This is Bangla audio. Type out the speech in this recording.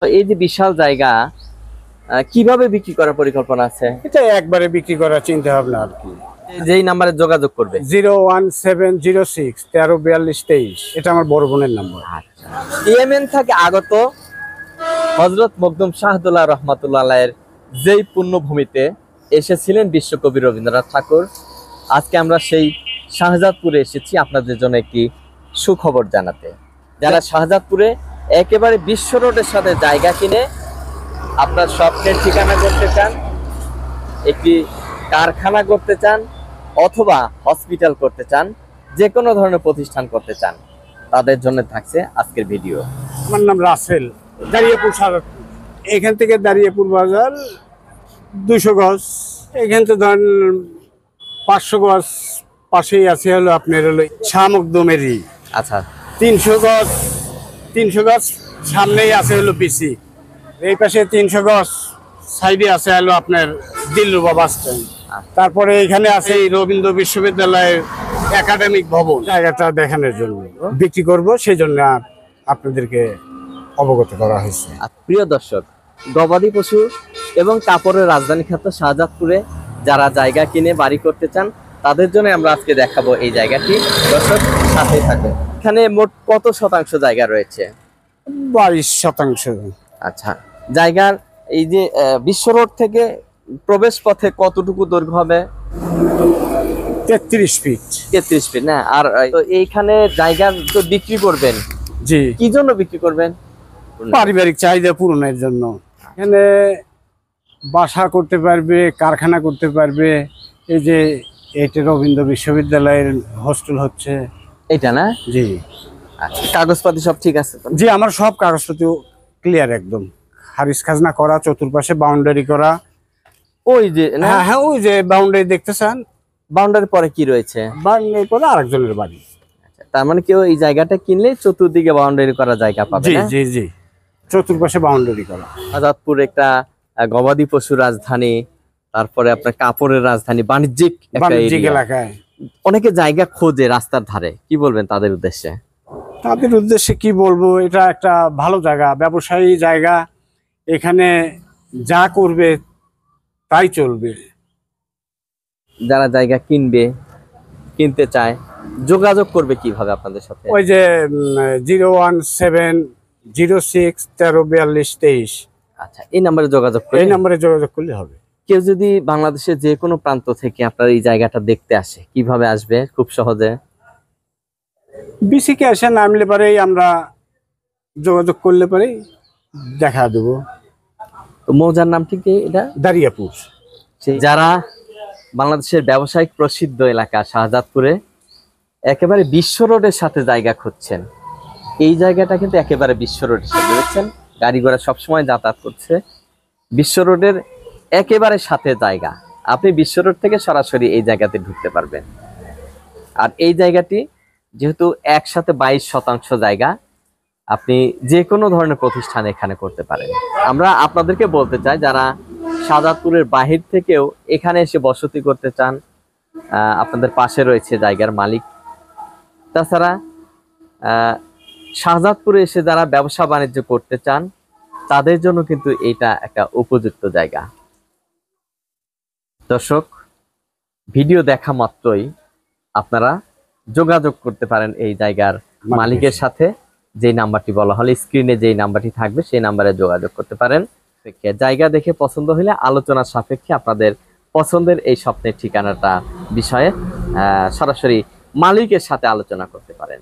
তো এই যে বিশাল জায়গা কিভাবে বিক্রি করার পরিকল্পনা আছে? এটা একবারে বিক্রি করার চিন্তা ভাবনা আর কি। যেই নাম্বারে যোগাযোগ করবে 01706 134223, এটা আমার বড় বোনের নাম্বার। ইয়েমেন থেকে আগত হযরত মখদুম শাহদুল্লাহ রহমাতুল্লাহ আলাইহির যেই পুণ্যভূমিতে এসেছিলেন বিশ্বকবি রবীন্দ্রনাথ ঠাকুর, আজকে আমরা সেই শাহজাদপুরে এসেছি আপনাদের জন্য একটি সুখবর জানাতে। যারা শাহজাদপুরে একেবারে বিশ্ব রোডের সাথে জায়গা কিনে আপনার স্বপ্নের ঠিকানা করতে চান, একটি কারখানা করতে চান অথবা হসপিটাল করতে চান, যে কোনো ধরনের প্রতিষ্ঠান করতে চান, তাদের জন্য থাকছে আজকের ভিডিও। আমার নাম রাসেল, দাঁড়িয়েপুর শাহজাদপুর। এখান থেকে দাঁড়িয়েপুর বাজার 200 গজ, এখান থেকে ধরেন 500 গজ পাশেই আছে হলো আপনার হলো শাহ মখদুমেরই। আচ্ছা, 300 গজ সামনেই আছে হলো পিসি, এই পাশে 300 গজ সাইডে আছে হলো আপনার দিলরুবা বাস স্ট্যান্ড। তারপরে এখানে আছে এই রবীন্দ্র বিশ্ববিদ্যালয়ের একাডেমিক ভবন। জায়গাটা দেখানোর জন্য বিক্রি করব, সেই জন্য আপনাদেরকে অবগত করা হয়েছে। প্রিয় দর্শক, গবাদি পশু এবং কাপড়ের রাজধানী খ্যাত শাহজাদপুরে যারা জায়গা কিনে বাড়ি করতে চান, তাদের জন্য আমরা আজকে দেখাবো এই জায়গাটি। দর্শক সাথে থাকবেন। এখানে মোট কত শতাংশ জায়গা রয়েছে? 22%। আচ্ছা, জায়গার এই যে বিশ্ব রোড থেকে প্রবেশ পথে কতটুকু দৈর্ঘ্য হবে? 33 ফিট। 33 ফিট না? আর তো এইখানে জায়গা তো বিক্রি করবেন, জি। কি জন্য বিক্রি করবেন? পারিবারিক চাহিদা পূরণের জন্য। এখানে বাসা করতে পারবে, কারখানা করতে পারবে। এই যে এইটা রবীন্দ্র বিশ্ববিদ্যালয়ের হোস্টেল হচ্ছে এটা না? জি। আচ্ছা, কাগজপাতি সব ঠিক আছে তো? জি, আমার সব কাগজপত্র ক্লিয়ার, একদম খারিজ খাজনা করা, চতুর্পাশে বাউন্ডারি করা। ওই যে না? হ্যাঁ হ্যাঁ, ওই যে বাউন্ডারি দেখতেছেন, বাউন্ডারির পরে কি রয়েছে? বাউন্ডারি পরে আরেকজনের বাড়ি। আচ্ছা, তার মানে কেউ এই জায়গাটা কিনলে চতুর্দিকে বাউন্ডারি করা জায়গা পাবে জি না? জি জি, চতুর্পাশে বাউন্ডারি করা। শাহজাদপুর একটা গবাদি পশু রাজধানী, তারপরে আপনার কাপড়ের রাজধানী, বাণিজ্যিক একটা বাণিজ্যিক এরিয়া। এলাকায় অনেকে জায়গা খোঁজে রাস্তার ধারে, কি বলবেন তাদের উদ্দেশ্যে? তাদের উদ্দেশ্যে কি বলবো, এটা একটা ভালো জায়গা, ব্যবসায়ী জায়গা। এখানে যা করবে তাই চলবে। যারা জায়গা কিনতে চায় যোগাযোগ করবে কিভাবে আপনাদের সাথে? ওই যে 01706 134223, আচ্ছা, এই নাম্বারে যোগাযোগ করে, এই নম্বরে যোগাযোগ করলে হবে। কেউ যদি বাংলাদেশের যে কোনো প্রান্ত থেকে আপনার এই জায়গাটা দেখতে আসে, কিভাবে আসবে? খুব সহজে বিসিকে এসে নামলে পরেই আমরা যোগাযোগ করলে পরেই দেখা দেবো। তো মৌজার নাম ঠিক এটা দাঁড়িয়াপুর। যারা বাংলাদেশের ব্যবসায়িক প্রসিদ্ধ এলাকা শাহজাদপুরে একেবারে বিশ্ব রোডের সাথে জায়গা খুঁজছেন, এই জায়গাটা কিন্তু একেবারে বিশ্ব রোডের সাথে, বুঝছেন? গাড়ি ঘোড়া সবসময় যাতায়াত করছে, বিশ্ব রোডের একেবারে সাথে জায়গা। আপনি বিশ্ব রোড থেকে সরাসরি এই জায়গাতে ঢুকতে পারবেন। আর এই জায়গাটি যেহেতু একসাথে 22% জায়গা, আপনি যে কোনো ধরনের প্রতিষ্ঠান এখানে করতে পারেন। আমরা আপনাদেরকে বলতে চাই, যারা শাহজাদপুরের বাহির থেকেও এখানে এসে বসতি করতে চান, আপনাদের পাশে রয়েছে জায়গার মালিক। তাছাড়া শাহজাদপুরে এসে যারা ব্যবসা বাণিজ্য করতে চান, তাদের জন্য কিন্তু এটা একটা উপযুক্ত জায়গা। দর্শক, ভিডিও দেখা মাত্রই আপনারা যোগাযোগ করতে পারেন এই জায়গার মালিকের সাথে। যে নাম্বারটি বলা হলো, স্ক্রিনে যেই নাম্বারটি থাকবে সেই নাম্বারে যোগাযোগ করতে পারেন। জায়গা দেখে পছন্দ হলে আলোচনার সাপেক্ষে আপনাদের পছন্দের এই স্বপ্নের ঠিকানাটা বিষয়ে সরাসরি মালিকের সাথে আলোচনা করতে পারেন।